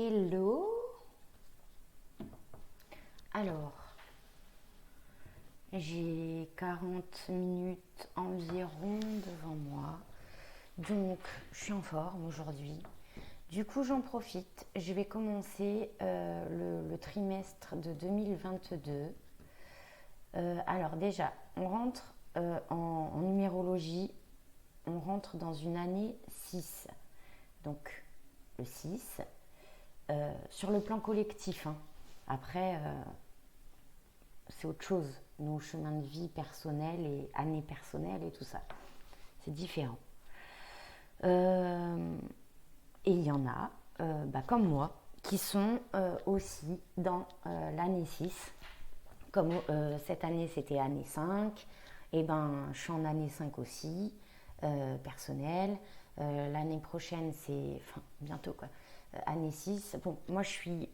Hello. Alors, j'ai 40 minutes environ devant moi. Donc, je suis en forme aujourd'hui. Du coup, j'en profite. Je vais commencer le trimestre de 2022. Alors déjà, on rentre en numérologie, on rentre dans une année 6. Donc, le 6, sur le plan collectif, hein. Après, c'est autre chose. Nos chemins de vie personnels et années personnelles et tout ça. C'est différent. Et il y en a, comme moi, qui sont aussi dans l'année 6. Comme cette année, c'était année 5, et je suis en année 5 aussi, personnelle. L'année prochaine, c'est, enfin, bientôt quoi, année 6. Bon, moi, je suis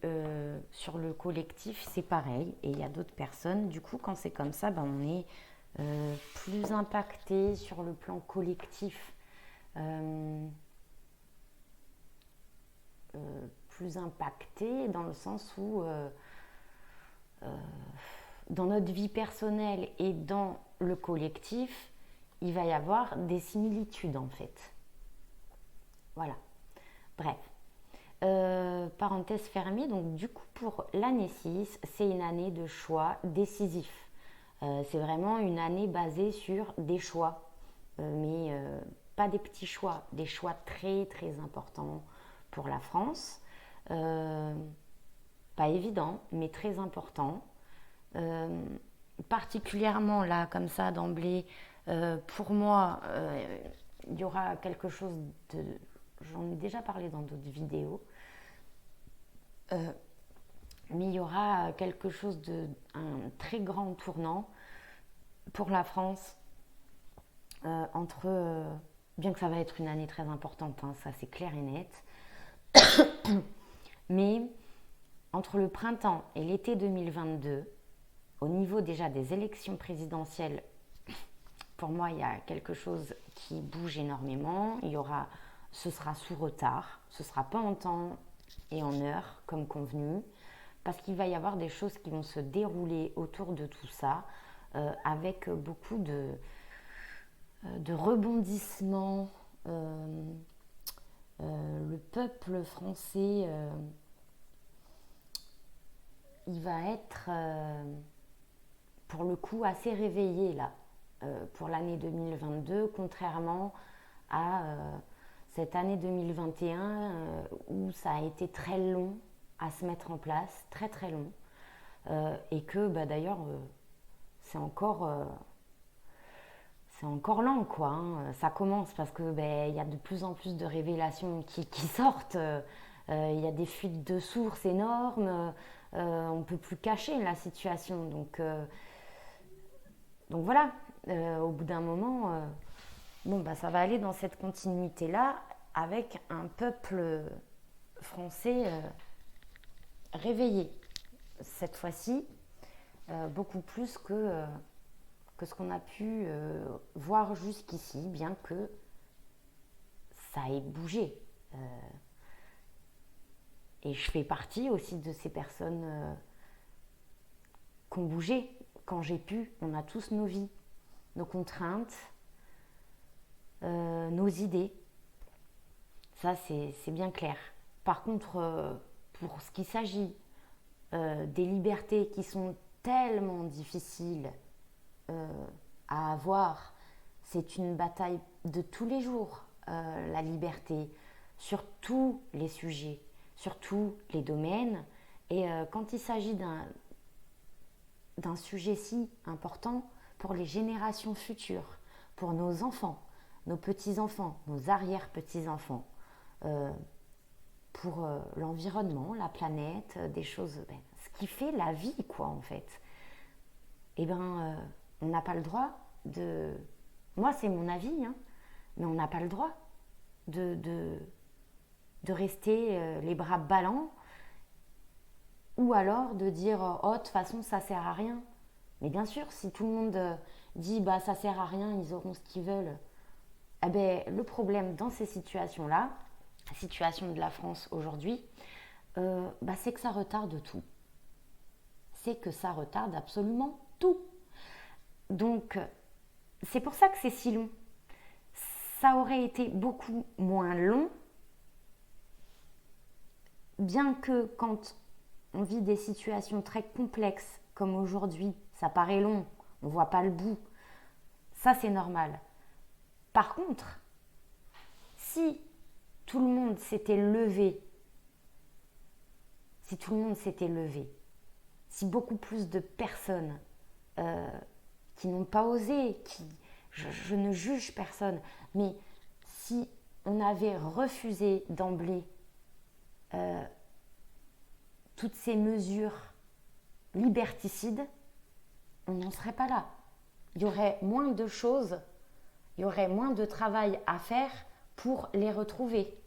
sur le collectif, c'est pareil, et il y a d'autres personnes. Du coup, quand c'est comme ça, on est plus impacté sur le plan collectif. Euh, Plus impacté dans le sens où dans notre vie personnelle et dans le collectif, il va y avoir des similitudes en fait. Voilà. Bref. Parenthèse fermée, donc du coup pour l'année 6, c'est une année de choix décisif. C'est vraiment une année basée sur des choix, mais pas des petits choix, des choix très très importants pour la France. Euh, Pas évident, mais très important. Euh, Particulièrement là, comme ça, d'emblée, pour moi, il y aura quelque chose de... J'en ai déjà parlé dans d'autres vidéos, euh, mais il y aura quelque chose de... un très grand tournant pour la France entre... bien que ça va être une année très importante, hein, ça c'est clair et net, mais entre le printemps et l'été 2022, au niveau déjà des élections présidentielles, pour moi, il y a quelque chose qui bouge énormément. Ce sera sous retard, ce ne sera pas en temps et en heure comme convenu, parce qu'il va y avoir des choses qui vont se dérouler autour de tout ça, avec beaucoup de rebondissements. Le peuple français, il va être, pour le coup, assez réveillé là, pour l'année 2022, contrairement à cette année 2021 où ça a été très long à se mettre en place, très très long, et que d'ailleurs c'est encore c'est encore lent quoi, hein. Ça commence parce que il y a de plus en plus de révélations qui sortent. Il y a des fuites de sources énormes. On ne peut plus cacher la situation. Donc voilà, au bout d'un moment, ça va aller dans cette continuité-là avec un peuple français réveillé. Cette fois-ci, beaucoup plus que ce qu'on a pu voir jusqu'ici, bien que ça ait bougé. Et je fais partie aussi de ces personnes qui ont bougé quand j'ai pu. On a tous nos vies, nos contraintes, nos idées. Ça, c'est bien clair. Par contre, pour ce qui s'agit des libertés qui sont tellement difficiles à avoir, c'est une bataille de tous les jours, la liberté, sur tous les sujets, sur tous les domaines. Et quand il s'agit d'un sujet si important pour les générations futures, pour nos enfants, nos petits-enfants, nos arrière-petits-enfants, euh, pour l'environnement, la planète, des choses, ce qui fait la vie, quoi, en fait. On n'a pas le droit de... Moi, c'est mon avis, hein, mais on n'a pas le droit de rester les bras ballants ou alors de dire oh de toute façon ça sert à rien. Mais bien sûr, si tout le monde dit ça sert à rien, ils auront ce qu'ils veulent. Le problème dans ces situations-là, la situation de la France aujourd'hui, c'est que ça retarde tout. C'est que ça retarde absolument tout. Donc, c'est pour ça que c'est si long. Ça aurait été beaucoup moins long, bien que quand on vit des situations très complexes, comme aujourd'hui, ça paraît long, on ne voit pas le bout. Ça, c'est normal. Par contre, si tout le monde s'était levé, si beaucoup plus de personnes qui n'ont pas osé, je ne juge personne, mais si on avait refusé d'emblée toutes ces mesures liberticides, on n'en serait pas là. Il y aurait moins de choses, il y aurait moins de travail à faire pour les retrouver.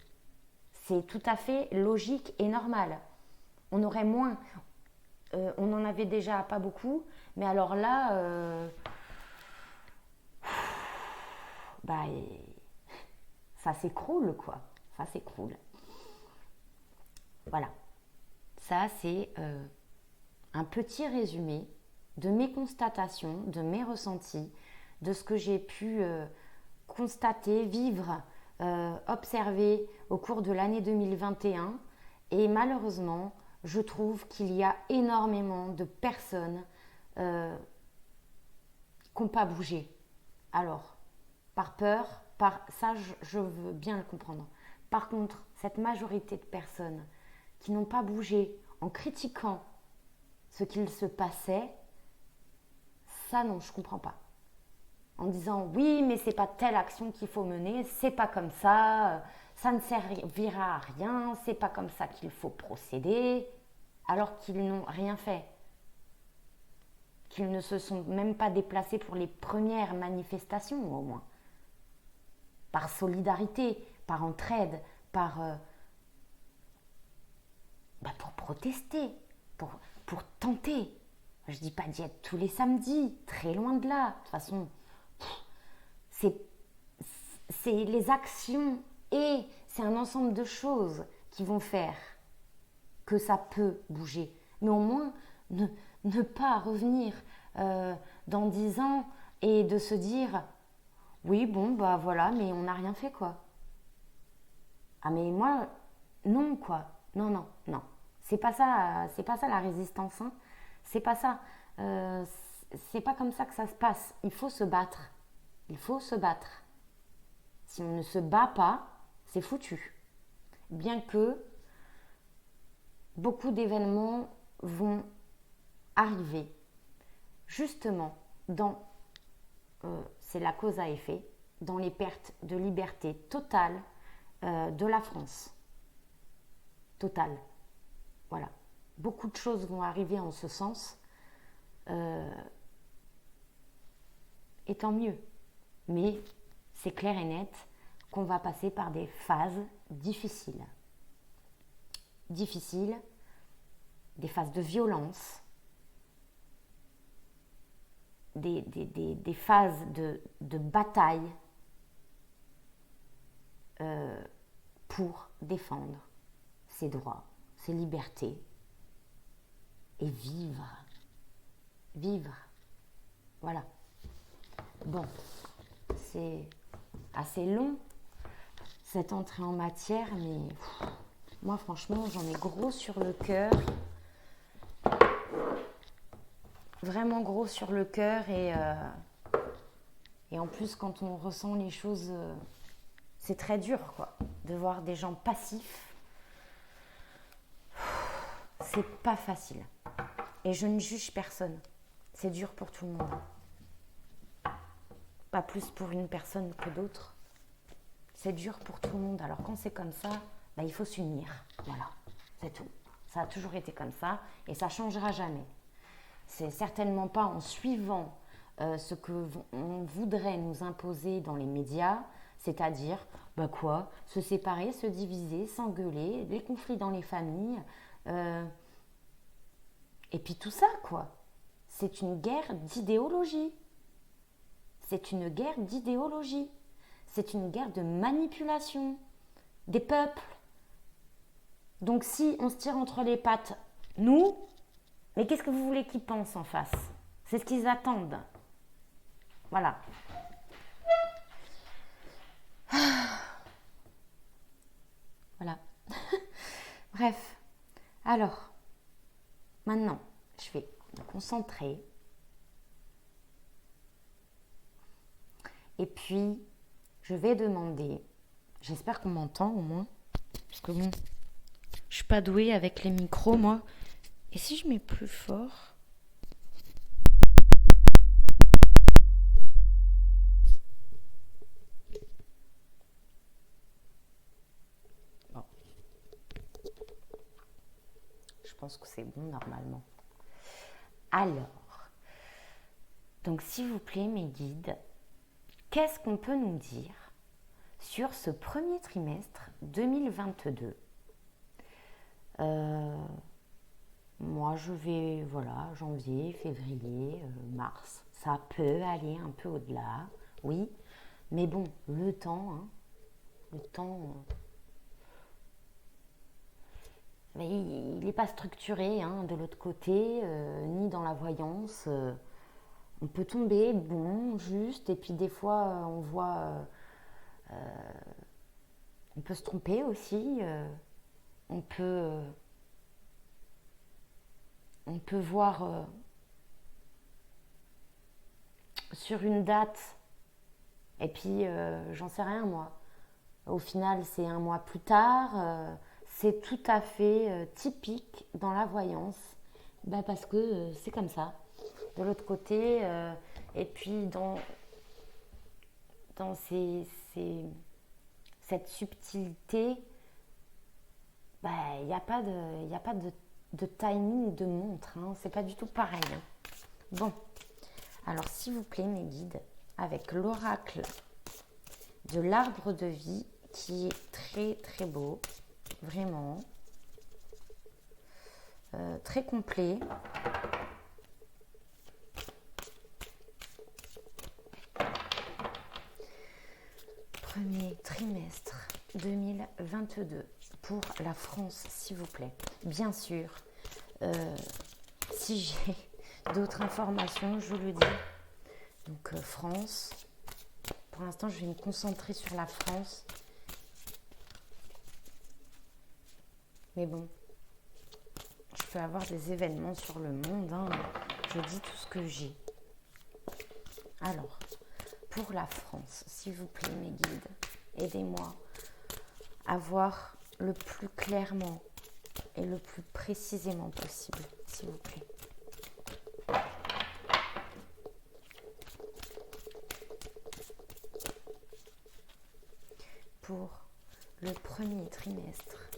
C'est tout à fait logique et normal. On aurait moins, on en avait déjà pas beaucoup, mais alors là, ça s'écroule quoi, ça s'écroule. Voilà, ça c'est un petit résumé de mes constatations, de mes ressentis, de ce que j'ai pu constater, vivre, observer au cours de l'année 2021. Et malheureusement, je trouve qu'il y a énormément de personnes qui n'ont pas bougé. Alors, par peur, ça je veux bien le comprendre. Par contre, cette majorité de personnes qui n'ont pas bougé en critiquant ce qu'il se passait, ça non, je ne comprends pas. En disant oui, mais c'est pas telle action qu'il faut mener, c'est pas comme ça ne servira à rien, c'est pas comme ça qu'il faut procéder, alors qu'ils n'ont rien fait. Qu'ils ne se sont même pas déplacés pour les premières manifestations, au moins. Par solidarité, par entraide, pour protester, pour tenter. Je dis pas d'y être tous les samedis, très loin de là. De toute façon, c'est les actions et c'est un ensemble de choses qui vont faire que ça peut bouger. Mais au moins, ne pas revenir dans 10 ans et de se dire oui, bon, voilà, mais on n'a rien fait, quoi. Ah, mais moi, non, quoi. Non. C'est pas ça la résistance, hein. C'est pas ça. C'est pas comme ça que ça se passe. Il faut se battre. Si on ne se bat pas, c'est foutu. Bien que beaucoup d'événements vont arriver justement dans, c'est la cause à effet, dans les pertes de liberté totale de la France. Totale. Voilà. Beaucoup de choses vont arriver en ce sens. Et tant mieux. Mais c'est clair et net qu'on va passer par des phases difficiles. Des phases de violence, des phases de bataille pour défendre ses droits, ses libertés et vivre. Voilà. Bon, c'est assez long cette entrée en matière, mais moi franchement j'en ai gros sur le cœur. Vraiment gros sur le cœur et en plus quand on ressent les choses, c'est très dur quoi, de voir des gens passifs. C'est pas facile. Et je ne juge personne. C'est dur pour tout le monde. Pas plus pour une personne que d'autres. C'est dur pour tout le monde. Alors quand c'est comme ça, il faut s'unir. Voilà, c'est tout. Ça a toujours été comme ça et ça ne changera jamais. C'est certainement pas en suivant ce qu'on voudrait nous imposer dans les médias, c'est-à-dire, se séparer, se diviser, s'engueuler, des conflits dans les familles, et puis tout ça, quoi. C'est une guerre d'idéologie. C'est une guerre d'idéologie. C'est une guerre de manipulation des peuples. Donc si on se tire entre les pattes, nous, mais qu'est-ce que vous voulez qu'ils pensent en face? C'est ce qu'ils attendent. Voilà. Voilà. Bref. Alors, maintenant, je vais me concentrer. Et puis, je vais demander, j'espère qu'on m'entend au moins, parce que bon, je suis pas douée avec les micros, moi. Et si je mets plus fort? Bon. Je pense que c'est bon normalement. Alors, donc s'il vous plaît mes guides, qu'est-ce qu'on peut nous dire sur ce premier trimestre 2022? Moi, je vais, voilà, janvier, février, mars. Ça peut aller un peu au-delà, oui. Mais bon, le temps, hein, le temps, mais il n'est pas structuré hein, de l'autre côté, ni dans la voyance. On peut tomber bon, juste, et puis des fois, on voit, on peut se tromper aussi. On peut, on peut voir sur une date, et puis j'en sais rien moi. Au final, c'est un mois plus tard. C'est tout à fait typique dans la voyance, bah parce que c'est comme ça. De l'autre côté, et puis dans cette subtilité, bah, il n'y a pas de timing de montre. Hein. C'est pas du tout pareil. Hein. Bon, alors s'il vous plaît, mes guides, avec l'oracle de l'arbre de vie qui est très très beau, vraiment, très complet. Premier trimestre 2022 pour la France, s'il vous plaît. Bien sûr, si j'ai d'autres informations, je le dis. Donc France, pour l'instant, je vais me concentrer sur la France. Mais bon, je peux avoir des événements sur le monde. Hein. Je dis tout ce que j'ai. Alors, pour la France, s'il vous plaît, mes guides, aidez-moi à voir le plus clairement et le plus précisément possible, s'il vous plaît. Pour le premier trimestre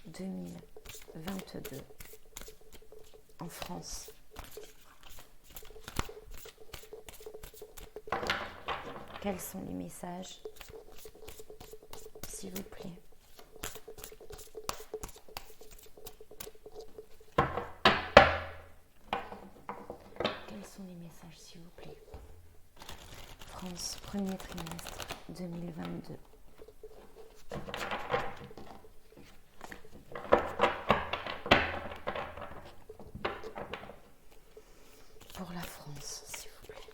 2022 en France. Quels sont les messages, s'il vous plaît? Quels sont les messages, s'il vous plaît? France, premier trimestre 2022. Pour la France, s'il vous plaît.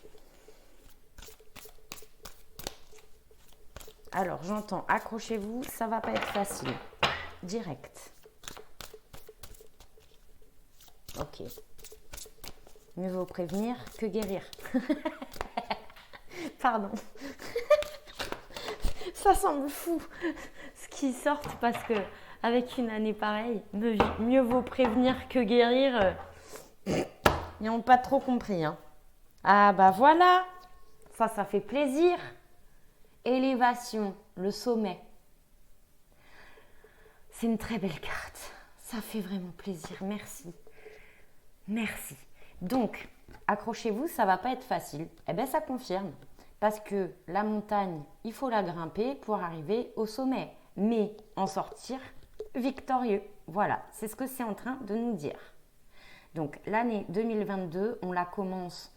Alors, j'entends, accrochez-vous, ça va pas être facile. Direct. Ok. Mieux vaut prévenir que guérir. Pardon. Ça semble fou ce qui sortent parce que avec une année pareille, mieux vaut prévenir que guérir. Ils n'ont pas trop compris. Hein. Ah bah voilà, ça fait plaisir. Élévation, le sommet. C'est une très belle carte. Ça fait vraiment plaisir. Merci. Merci. Donc, accrochez-vous, ça va pas être facile. Eh bien, ça confirme. Parce que la montagne, il faut la grimper pour arriver au sommet. Mais en sortir victorieux. Voilà, c'est ce que c'est en train de nous dire. Donc, l'année 2022, on la commence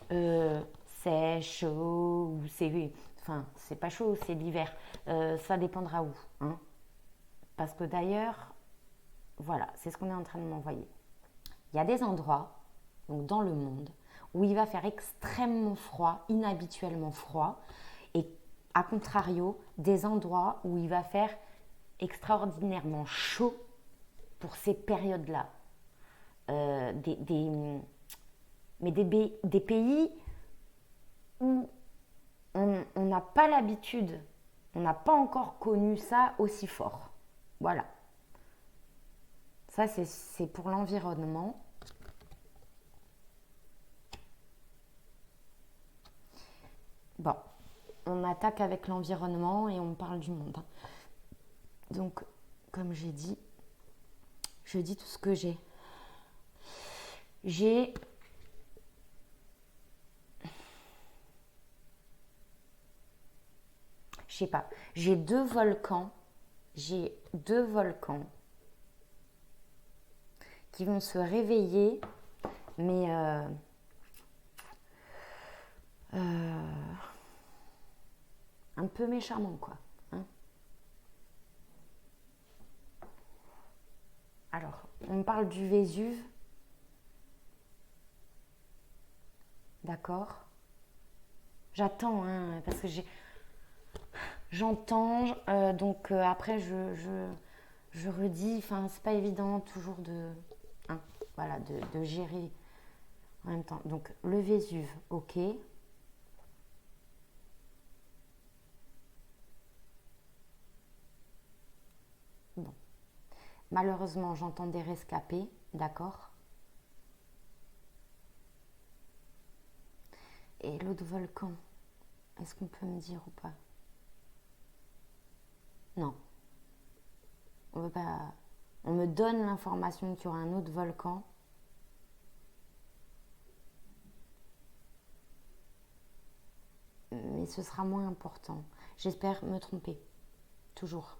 c'est chaud ou c'est... Enfin, c'est pas chaud, c'est l'hiver. Ça dépendra où. Hein. Parce que d'ailleurs, voilà, c'est ce qu'on est en train de m'envoyer. Il y a des endroits, donc dans le monde, où il va faire extrêmement froid, inhabituellement froid, et à contrario, des endroits où il va faire extraordinairement chaud pour ces périodes-là. Mais des pays où on n'a pas l'habitude, on n'a pas encore connu ça aussi fort. Voilà. Ça, c'est pour l'environnement. Bon, on attaque avec l'environnement et on parle du monde. Donc, comme j'ai dit, je dis tout ce que j'ai. Je sais pas, j'ai deux volcans qui vont se réveiller, mais un peu méchamment, quoi. Hein. Alors, on parle du Vésuve. D'accord. J'attends, hein, parce que j'entends, donc après je redis, enfin c'est pas évident toujours hein, voilà, de gérer en même temps. Donc le Vésuve, ok. Bon. Malheureusement, j'entends des rescapés, d'accord. Et l'autre volcan, est-ce qu'on peut me dire ou pas? Non. On veut pas. On me donne l'information qu'il y aura un autre volcan. Mais ce sera moins important. J'espère me tromper. Toujours.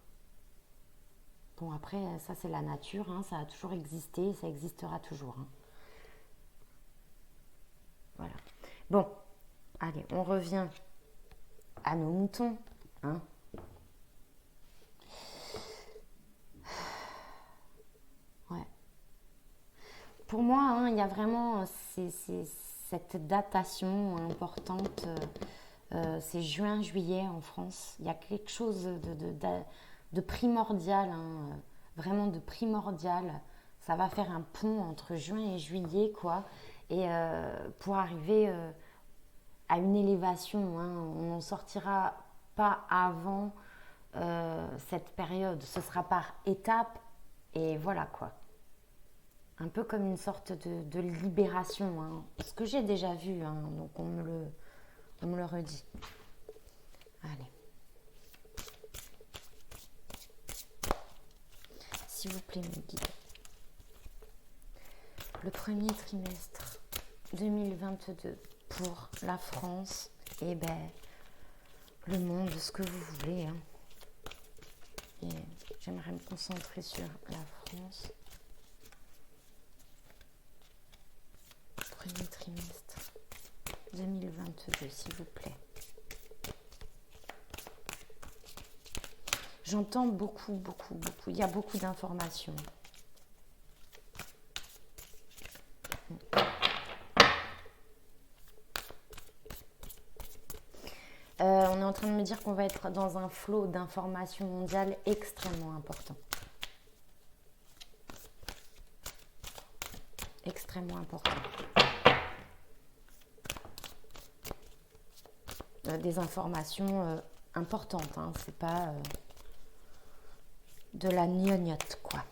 Bon, après, ça c'est la nature, hein, ça a toujours existé, ça existera toujours. Hein. Voilà. Bon, allez, on revient à nos moutons. Hein. Ouais. Pour moi, hein, il y a vraiment cette datation importante. C'est juin-juillet en France. Il y a quelque chose de primordial, hein, vraiment de primordial. Ça va faire un pont entre juin et juillet, quoi. Et pour arriver à une élévation, hein, on n'en sortira pas avant cette période. Ce sera par étapes et voilà, quoi. Un peu comme une sorte de libération, hein. Ce que j'ai déjà vu, hein, donc on me le redit. Allez. S'il vous plaît, mes guides. Le premier trimestre 2022 pour la France et le monde, ce que vous voulez. Hein. Et j'aimerais me concentrer sur la France. Premier trimestre 2022, s'il vous plaît. J'entends beaucoup. Il y a beaucoup d'informations. On est en train de me dire qu'on va être dans un flot d'informations mondiales extrêmement important. Extrêmement important. Des informations importantes, hein, c'est pas de la gnognotte, quoi.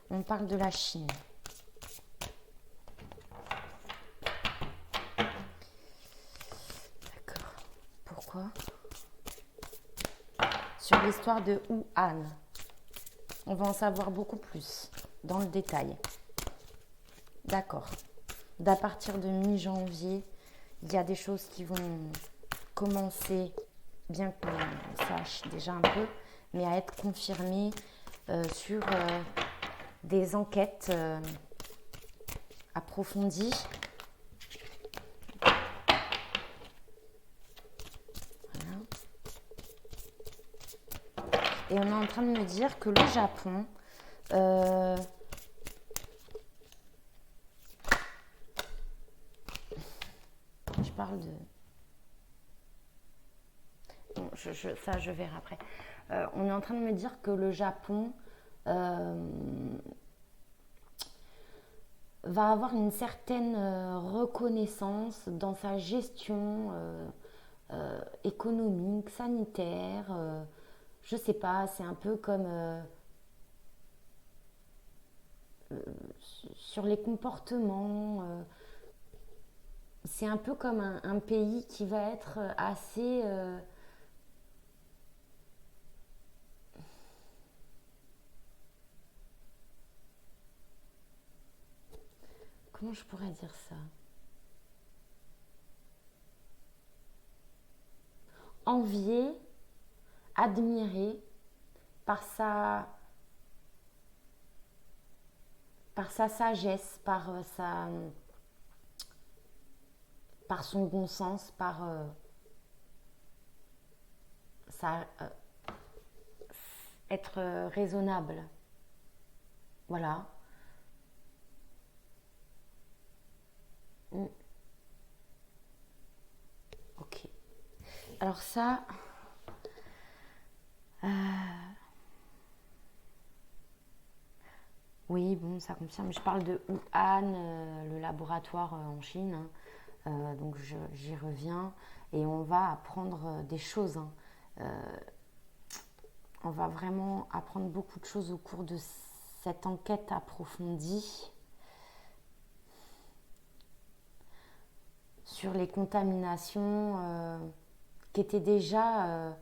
On parle de la Chine. D'accord. Pourquoi? Sur l'histoire de Wuhan. On va en savoir beaucoup plus dans le détail. D'accord. D'à partir de mi-janvier, il y a des choses qui vont commencer, bien qu'on sache déjà un peu, mais à être confirmées sur des enquêtes approfondies. Voilà. Et on est en train de me dire que le Japon je parle de... Bon, ça, je verrai après. On est en train de me dire que le Japon va avoir une certaine reconnaissance dans sa gestion économique, sanitaire. Je sais pas, c'est un peu comme sur les comportements. C'est un peu comme un pays qui va être assez... comment je pourrais dire ça? Envié, admiré par sa sagesse, par son bon sens, par être raisonnable. Voilà. Mm. Ok. Alors ça, oui, bon, ça confirme. Je parle de Wuhan, le laboratoire en Chine, hein. Donc j'y reviens et on va apprendre des choses, hein. On va vraiment apprendre beaucoup de choses au cours de cette enquête approfondie sur les contaminations qui étaient déjà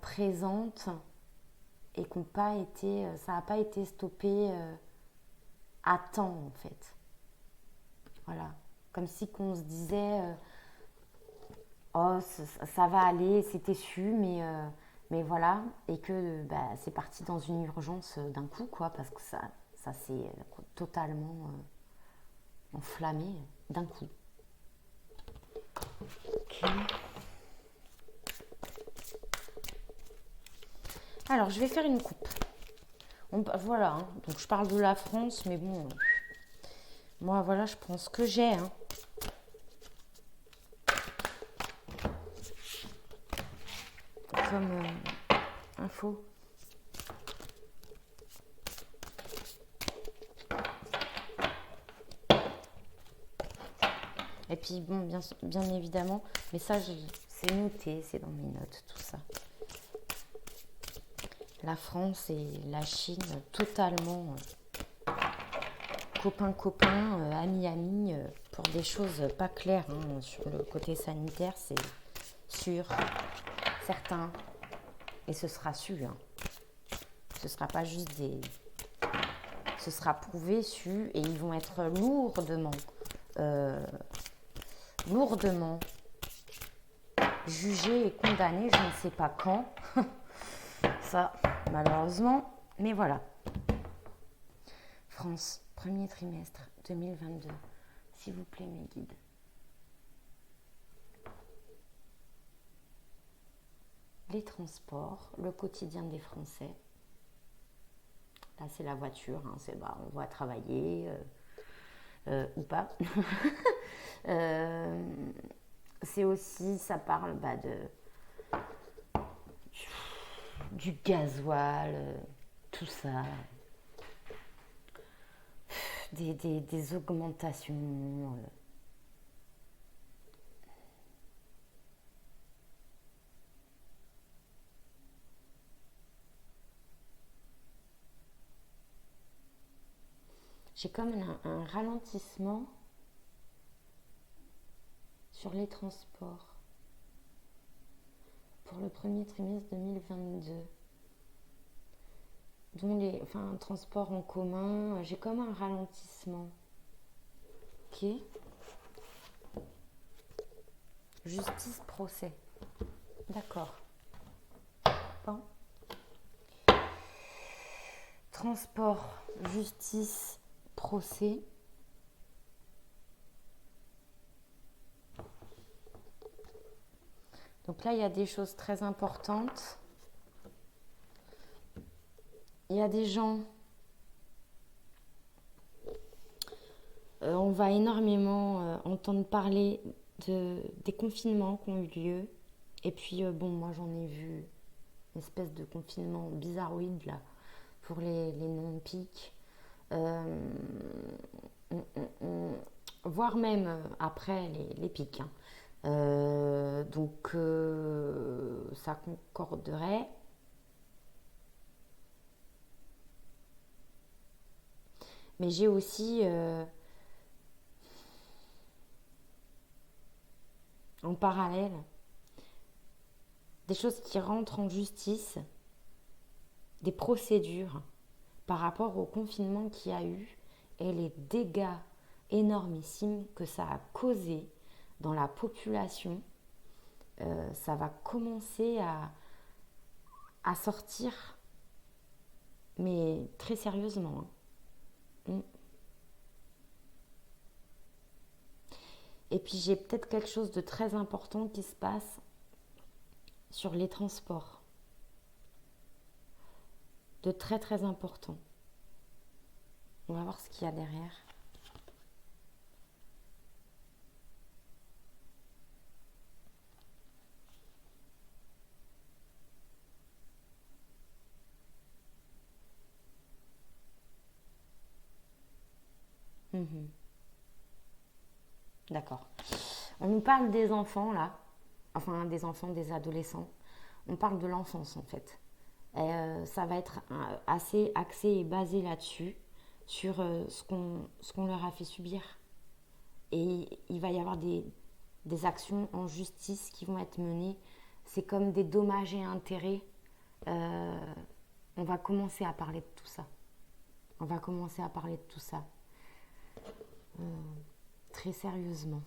présentes et qui n'ont pas été, ça n'a pas été stoppé à temps en fait. Voilà, comme si qu'on se disait oh ça va aller, c'était su, mais voilà, et que bah, c'est parti dans une urgence d'un coup quoi, parce que ça s'est totalement enflammé d'un coup. Ok. Alors je vais faire une coupe. Voilà, hein. Donc je parle de la France, mais bon, moi voilà, je prends ce que j'ai, hein. Comme info. Et puis bon, bien évidemment, mais ça c'est noté, c'est dans mes notes, tout ça. La France et la Chine totalement copains, amis, pour des choses pas claires, hein, sur le côté sanitaire, c'est sûr, certain, et ce sera su, hein. Ce sera pas juste des... Ce sera prouvé, su, et ils vont être lourdement jugés et condamnés, je ne sais pas quand, ça malheureusement, mais voilà. France, premier trimestre 2022, s'il vous plaît mes guides. Les transports, le quotidien des Français. Là, c'est la voiture, hein, on va travailler ou pas. C'est aussi, ça parle du gasoil, tout ça. Des augmentations. J'ai comme un ralentissement sur les transports pour le premier trimestre 2022. Dont transports en commun, j'ai comme un ralentissement. Ok. Justice, procès. D'accord. Bon. Transport, justice, procès. Donc là, il y a des choses très importantes. il y a des gens, on va énormément entendre parler des confinements qui ont eu lieu. Et puis, bon, moi j'en ai vu une espèce de confinement bizarroïde là, pour les non-pics. Voire même après les pics. Hein. Donc, ça concorderait. Mais j'ai aussi, en parallèle, des choses qui rentrent en justice, des procédures par rapport au confinement qu'il y a eu et les dégâts énormissimes que ça a causé dans la population. Ça va commencer à sortir, mais très sérieusement. Hein. Et puis j'ai peut-être quelque chose de très important qui se passe sur les transports. De très très important. On va voir ce qu'il y a derrière. Mhm. D'accord. On nous parle des enfants là, enfin des enfants, des adolescents. On parle de l'enfance en fait. Ça va être assez axé et basé là-dessus, sur ce qu'on leur a fait subir. Et il va y avoir des actions en justice qui vont être menées. C'est comme des dommages et intérêts. On va commencer à parler de tout ça. On va commencer à parler de tout ça. Très sérieusement.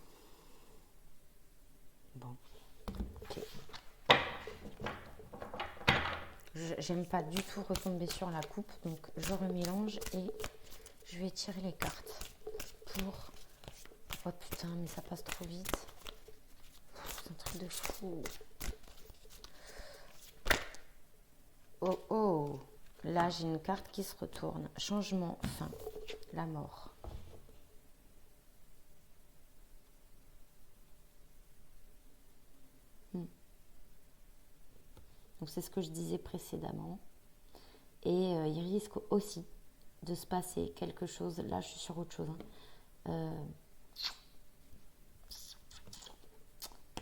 Bon. Ok. J'aime pas du tout retomber sur la coupe, donc je remélange et je vais tirer les cartes pour... Oh putain, mais ça passe trop vite. C'est un truc de fou. Oh oh, là j'ai une carte qui se retourne. Changement, fin, la mort. Donc c'est ce que je disais précédemment. Et il risque aussi de se passer quelque chose. Là je suis sur autre chose.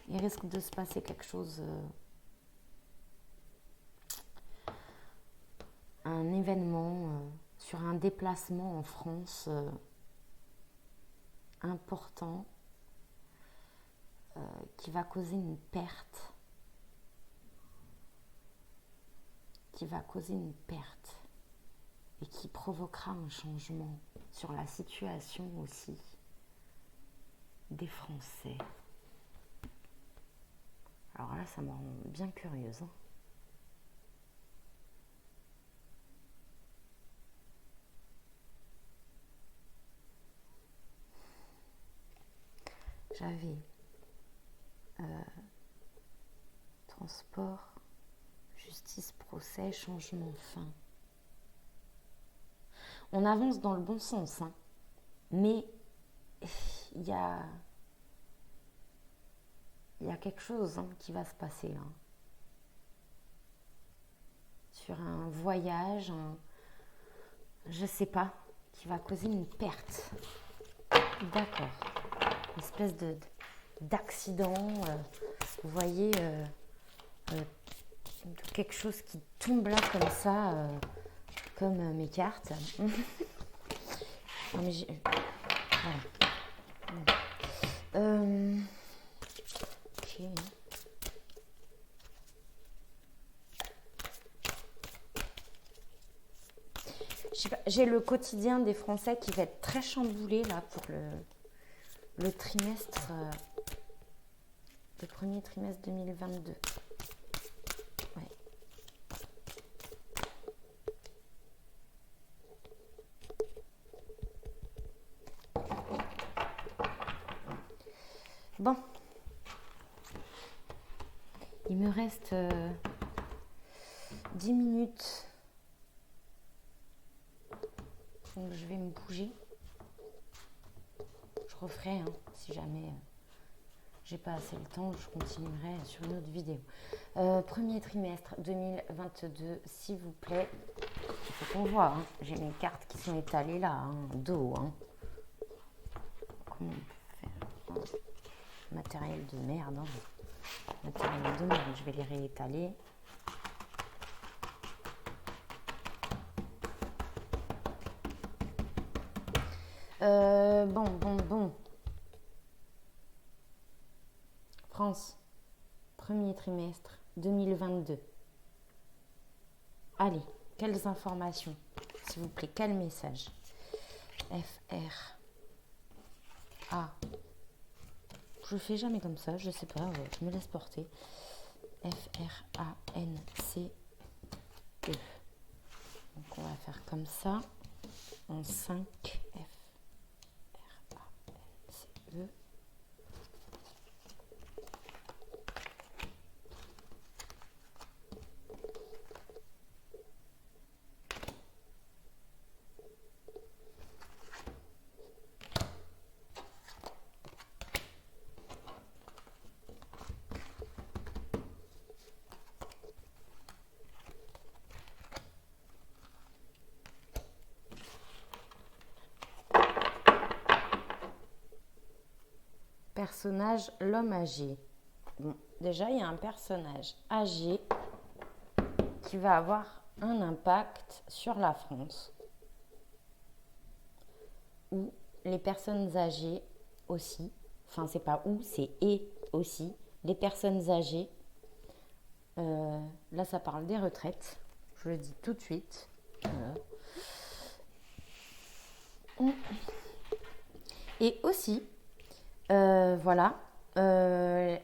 Il risque de se passer quelque chose. Un événement sur un déplacement en France important qui va causer une perte. Et qui provoquera un changement sur la situation aussi des Français. Alors là, ça me rend bien curieuse. Hein. J'avais transport, justice, procès, changement, fin. On avance dans le bon sens, hein, mais il y a quelque chose qui va se passer là. Sur un voyage, je sais pas, qui va causer une perte. D'accord. Une espèce d'accident, vous voyez, quelque chose qui tombe là comme ça, comme mes cartes. Non mais voilà. Ok. J'ai le quotidien des Français qui va être très chamboulé là pour le trimestre, le premier trimestre 2022. Ouais. Bon. Il me reste 10 minutes Donc je vais me bouger. Je referai, hein, si jamais j'ai pas assez le temps, je continuerai sur une autre vidéo. Premier trimestre 2022, s'il vous plaît. Il faut qu'on voit, hein. J'ai mes cartes qui sont étalées là, hein, dos. Hein. Comment on peut faire matériel de merde. Hein. Matériel de merde, je vais les réétaler. Bon. France, premier trimestre 2022. Allez, quelles informations, s'il vous plaît, quel message? FR A. Je fais jamais comme ça, je sais pas, je me laisse porter. FRANCE. Donc on va faire comme ça en 5. FRANCE. Personnage, l'homme âgé. Bon, déjà, il y a un personnage âgé qui va avoir un impact sur la France. Ou les personnes âgées aussi. Enfin, c'est pas ou, c'est et aussi. Les personnes âgées. Là, ça parle des retraites. Je le dis tout de suite. Et aussi,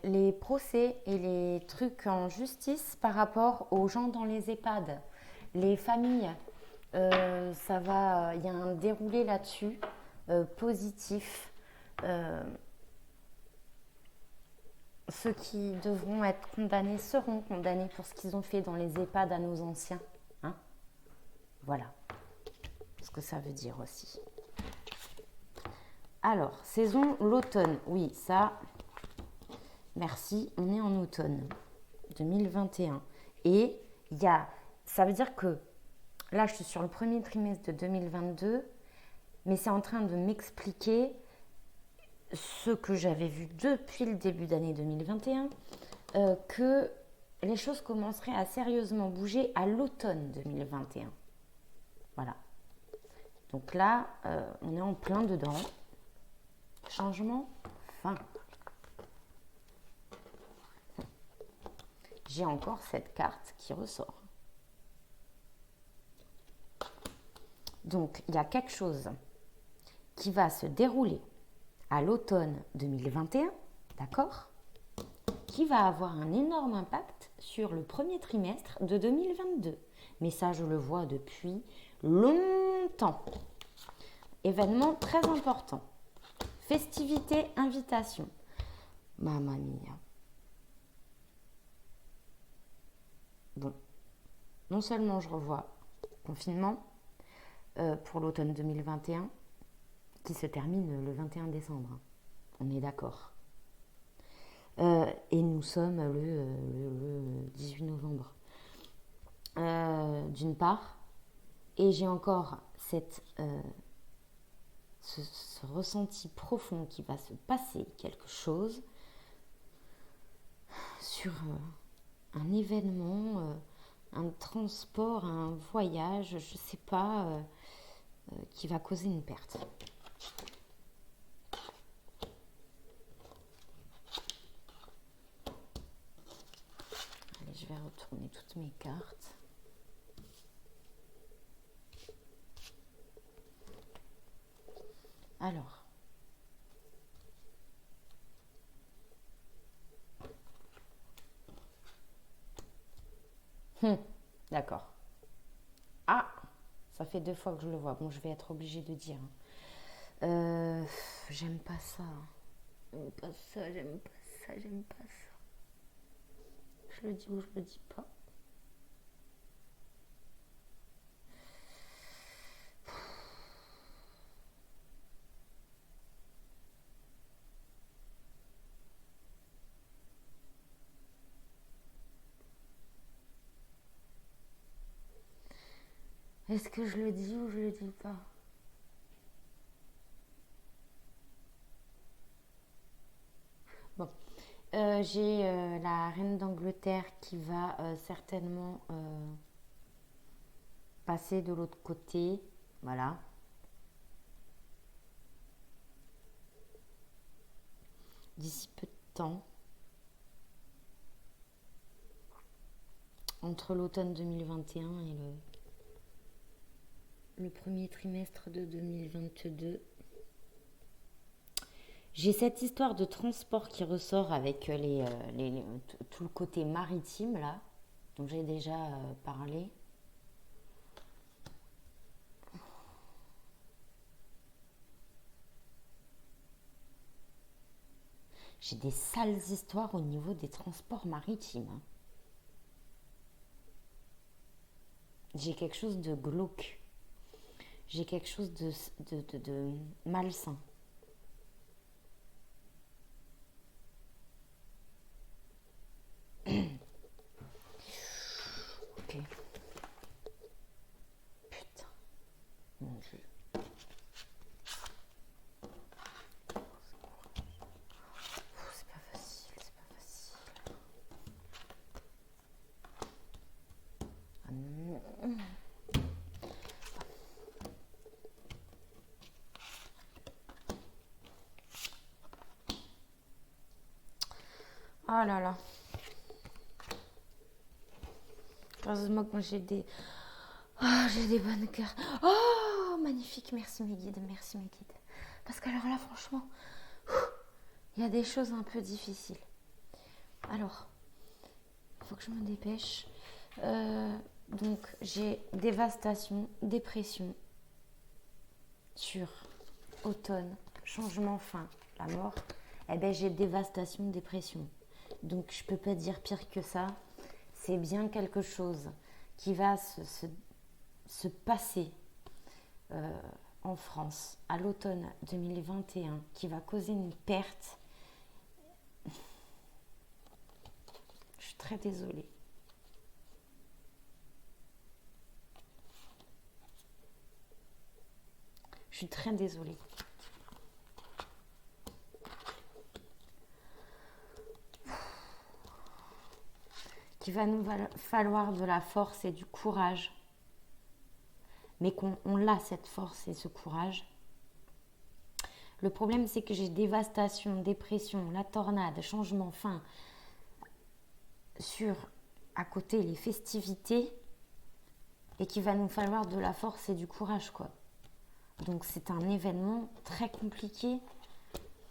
les procès et les trucs en justice par rapport aux gens dans les EHPAD, les familles, il y a un déroulé là-dessus, positif. Ceux qui devront être condamnés seront condamnés pour ce qu'ils ont fait dans les EHPAD à nos anciens. Hein, voilà ce que ça veut dire aussi. Alors, saison, l'automne. Oui, ça, merci, on est en automne 2021. Et ça veut dire que, là, je suis sur le premier trimestre de 2022, mais c'est en train de m'expliquer ce que j'avais vu depuis le début d'année 2021, que les choses commenceraient à sérieusement bouger à l'automne 2021. Voilà. Donc là, on est en plein dedans. Changement, fin. J'ai encore cette carte qui ressort. Donc, il y a quelque chose qui va se dérouler à l'automne 2021, d'accord, qui va avoir un énorme impact sur le premier trimestre de 2022. Mais ça, je le vois depuis longtemps. Événement très important. Festivité, invitation. Mamma mia. Bon, non seulement je revois confinement pour l'automne 2021, qui se termine le 21 décembre. On est d'accord. Et nous sommes le 18 novembre. D'une part, et j'ai encore ce ressenti profond qu'il va se passer quelque chose sur un événement, un transport, un voyage, je ne sais pas, qui va causer une perte. Allez, je vais retourner toutes mes cartes. Alors, d'accord. Ah, ça fait 2 fois que je le vois. Bon, je vais être obligée de dire. J'aime pas ça. J'aime pas ça, j'aime pas ça, j'aime pas ça. Je le dis ou je le dis pas. Est-ce que je le dis ou je le dis pas? Bon. J'ai la reine d'Angleterre qui va certainement passer de l'autre côté. Voilà. D'ici peu de temps. Entre l'automne 2021 et le premier trimestre de 2022. J'ai cette histoire de transport qui ressort avec tout le côté maritime là, dont j'ai déjà parlé. J'ai des sales histoires au niveau des transports maritimes, hein. J'ai quelque chose de glauque. J'ai quelque chose de malsain. Ok. Putain. Mon Dieu. C'est pas facile, c'est pas facile. Ah non. Oh là là. Heureusement que moi j'ai des... Oh, j'ai des bonnes cartes. Oh, magnifique. Merci mes guides, merci mes guides. Parce que alors là, franchement, il y a des choses un peu difficiles. Alors, il faut que je me dépêche. Donc, j'ai dévastation, dépression sur automne, changement, fin, la mort. Eh bien, j'ai dévastation, dépression. Donc, je peux pas dire pire que ça. C'est bien quelque chose qui va se passer en France à l'automne 2021, qui va causer une perte. Je suis très désolée. Je suis très désolée. Qu'il va nous falloir de la force et du courage. Mais qu'on l'a cette force et ce courage. Le problème, c'est que j'ai dévastation, dépression, la tornade, changement, fin, sur à côté les festivités, et qu'il va nous falloir de la force et du courage, quoi. Donc c'est un événement très compliqué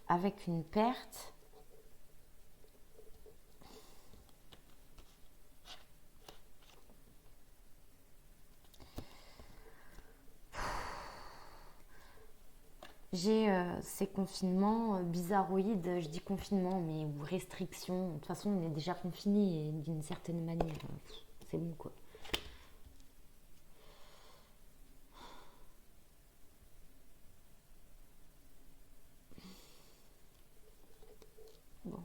avec une perte. J'ai ces confinements bizarroïdes, je dis confinement, mais ou restrictions. De toute façon, on est déjà confiné d'une certaine manière. C'est bon, quoi. Bon.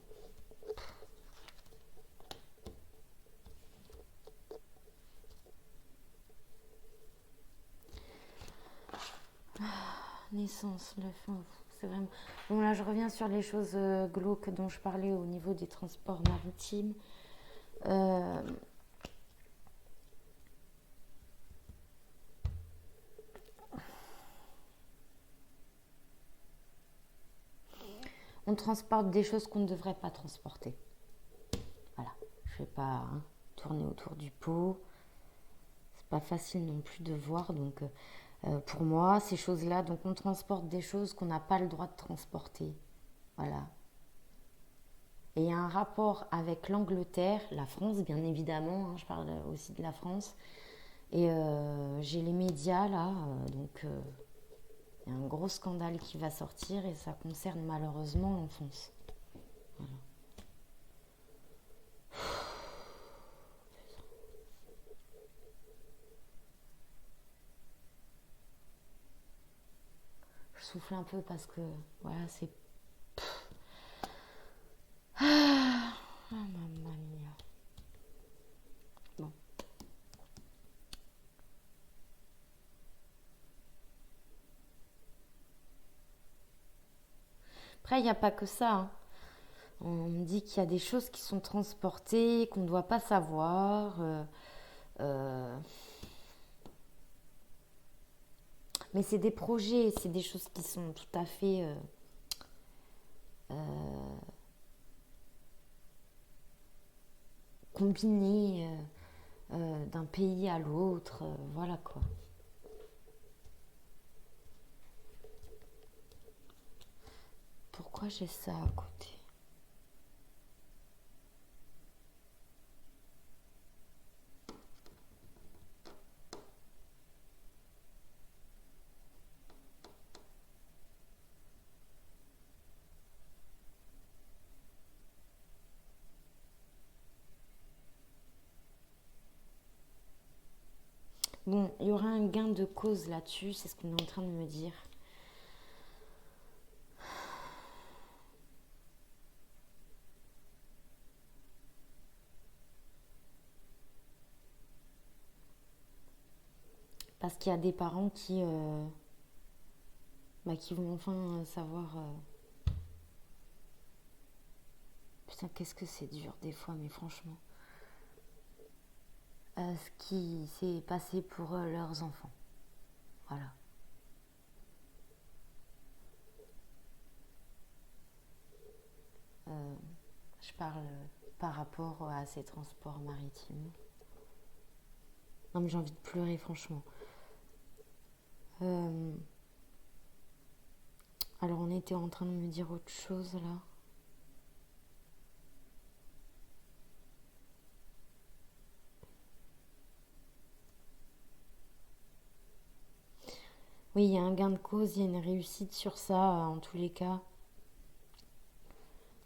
Naissance, le fin, c'est vraiment... Bon, là, je reviens sur les choses glauques dont je parlais au niveau des transports maritimes. On transporte des choses qu'on ne devrait pas transporter. Voilà, je ne vais pas tourner autour du pot. C'est pas facile non plus de voir, donc pour moi, ces choses-là, donc on transporte des choses qu'on n'a pas le droit de transporter. Voilà. Et il y a un rapport avec l'Angleterre, la France bien évidemment, je parle aussi de la France. Et j'ai les médias là, donc il y a un gros scandale qui va sortir et ça concerne malheureusement l'enfance. Voilà. Je souffle un peu parce que voilà, c'est... Ah, mamma mia. Bon. Après, il n'y a pas que ça, hein. On me dit qu'il y a des choses qui sont transportées, qu'on ne doit pas savoir. Euh, mais c'est des projets, c'est des choses qui sont tout à fait combinées d'un pays à l'autre. Voilà quoi. Pourquoi j'ai ça à côté? Bon, il y aura un gain de cause là-dessus, c'est ce qu'on est en train de me dire. Parce qu'il y a des parents qui vont enfin savoir. Putain, qu'est-ce que c'est dur des fois, mais franchement. Ce qui s'est passé pour leurs enfants. Voilà. Je parle par rapport à ces transports maritimes. Non, mais j'ai envie de pleurer, franchement. Alors, on était en train de me dire autre chose là. Oui, il y a un gain de cause, il y a une réussite sur ça, en tous les cas.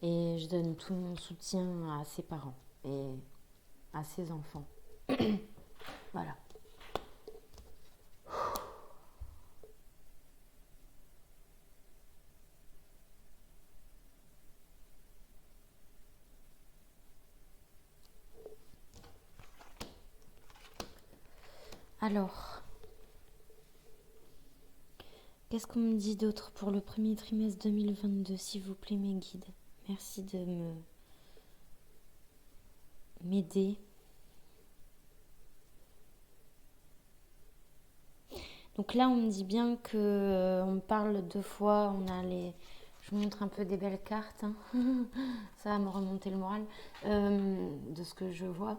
Et je donne tout mon soutien à ses parents et à ses enfants. Voilà. Alors, qu'est-ce qu'on me dit d'autre pour le premier trimestre 2022, s'il vous plaît, mes guides? Merci de m'aider. Donc là, on me dit bien que on parle 2 fois, on a les... Je vous montre un peu des belles cartes, hein. Ça va me remonter le moral de ce que je vois.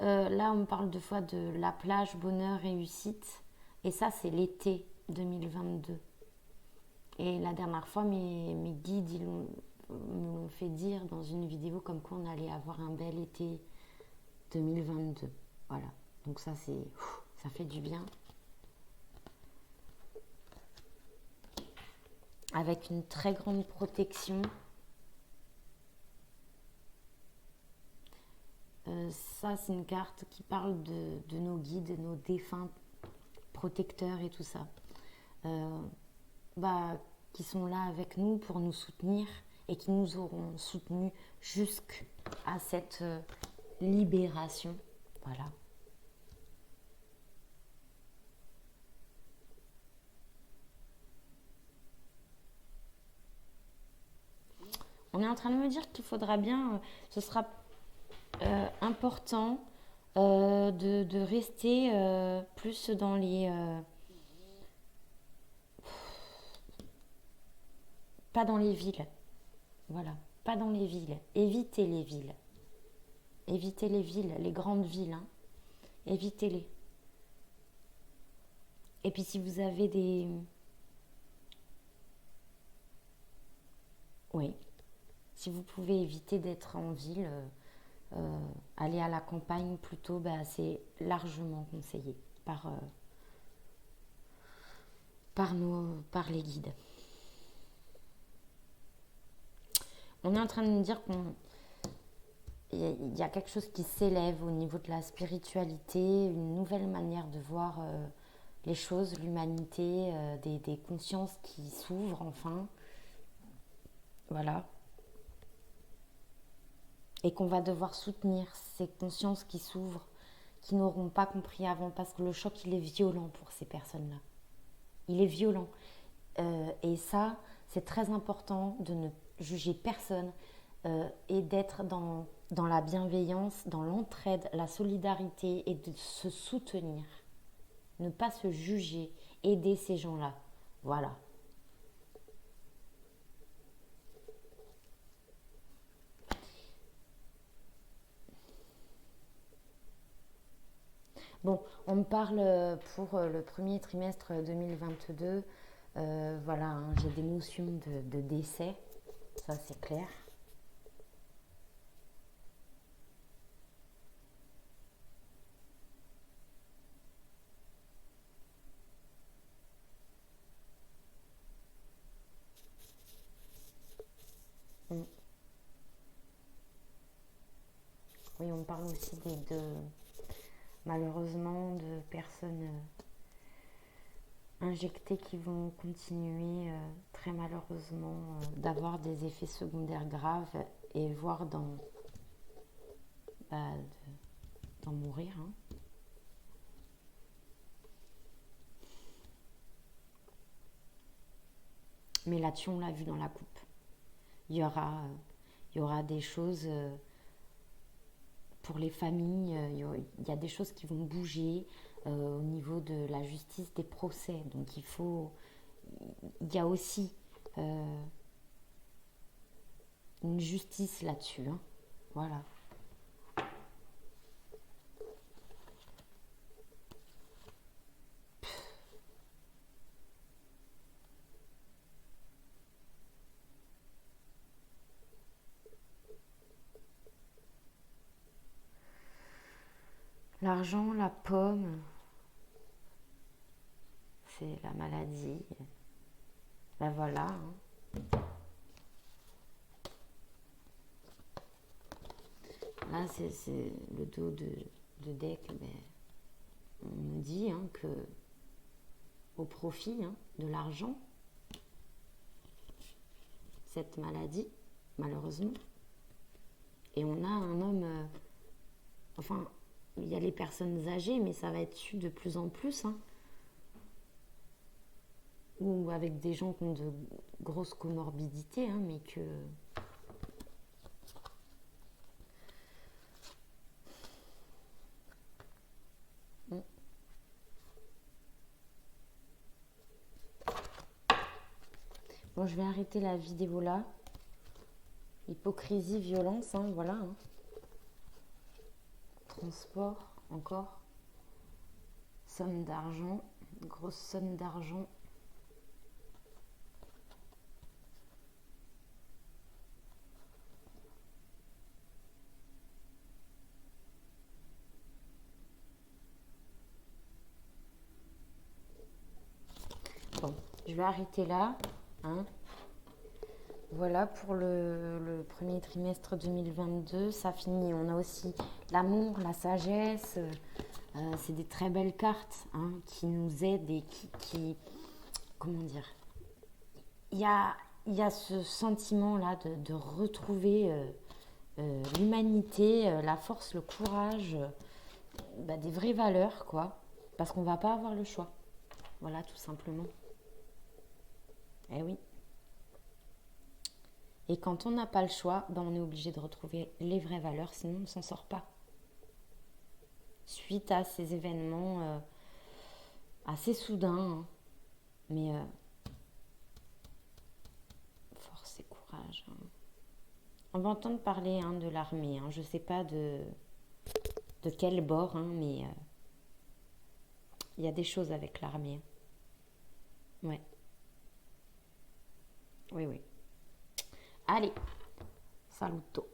Là, on me parle 2 fois de la plage, bonheur, réussite. Et ça, c'est l'été 2022. Et la dernière fois, mes guides me l'ont fait dire dans une vidéo comme quoi on allait avoir un bel été 2022. Voilà. Donc ça, ça fait du bien. Avec une très grande protection. Ça, c'est une carte qui parle de nos guides, nos défunts protecteurs et tout ça. Qui sont là avec nous pour nous soutenir et qui nous auront soutenus jusqu'à cette libération. Voilà. On est en train de me dire qu'il faudra bien, ce sera important de rester plus dans les... pas dans les villes. Voilà, pas dans les villes. Évitez les villes. Évitez les villes, les grandes villes. Hein. Évitez-les. Et puis si vous avez des... Oui. Si vous pouvez éviter d'être en ville, aller à la campagne plutôt, c'est largement conseillé par les guides. On est en train de nous dire qu'il y a quelque chose qui s'élève au niveau de la spiritualité, une nouvelle manière de voir les choses, l'humanité, des consciences qui s'ouvrent enfin. Voilà. Et qu'on va devoir soutenir ces consciences qui s'ouvrent, qui n'auront pas compris avant, parce que le choc, il est violent pour ces personnes-là. Il est violent. Et ça c'est très important de ne juger personne et d'être dans la bienveillance, dans l'entraide, la solidarité et de se soutenir. Ne pas se juger, aider ces gens-là. Voilà. Bon, on me parle pour le premier trimestre 2022. Voilà, hein, j'ai des notions de décès, ça c'est clair. Mm. Oui, on me parle aussi malheureusement de personnes injectées qui vont continuer très malheureusement d'avoir des effets secondaires graves et voire bah, d'en mourir, hein. Mais là-dessus, on l'a vu dans la coupe. Il y aura, il y aura des choses pour les familles, il y a des choses qui vont bouger au niveau de la justice des procès. Donc il y a aussi une justice là-dessus, hein. Voilà. L'argent, la pomme, c'est la maladie. Ben voilà, hein. Là, c'est le dos de deck. Ben, on nous dit hein, que au profit hein, de l'argent, cette maladie, malheureusement. Et on a un homme, enfin, il y a les personnes âgées, mais ça va être su de plus en plus, hein, ou avec des gens qui ont de grosses comorbidités, hein, mais que... Bon, je vais arrêter la vidéo là. Hypocrisie, violence, hein, voilà. Hein. Transport, encore. Somme d'argent, grosse somme d'argent. Bon, je vais arrêter là. Hein. Voilà pour le premier trimestre 2022. Ça finit. On a aussi l'amour, la sagesse. C'est des très belles cartes hein, qui nous aident et comment dire, il y a ce sentiment-là de retrouver l'humanité, la force, le courage, bah, des vraies valeurs, quoi. Parce qu'on ne va pas avoir le choix. Voilà, tout simplement. Eh oui. Et quand on n'a pas le choix, ben on est obligé de retrouver les vraies valeurs, sinon on ne s'en sort pas. Suite à ces événements assez soudains, hein, mais force et courage. Hein. On va entendre parler hein, de l'armée. Hein. Je ne sais pas de quel bord, hein, mais il y a des choses avec l'armée. Ouais. Oui, oui. Allez, saluto.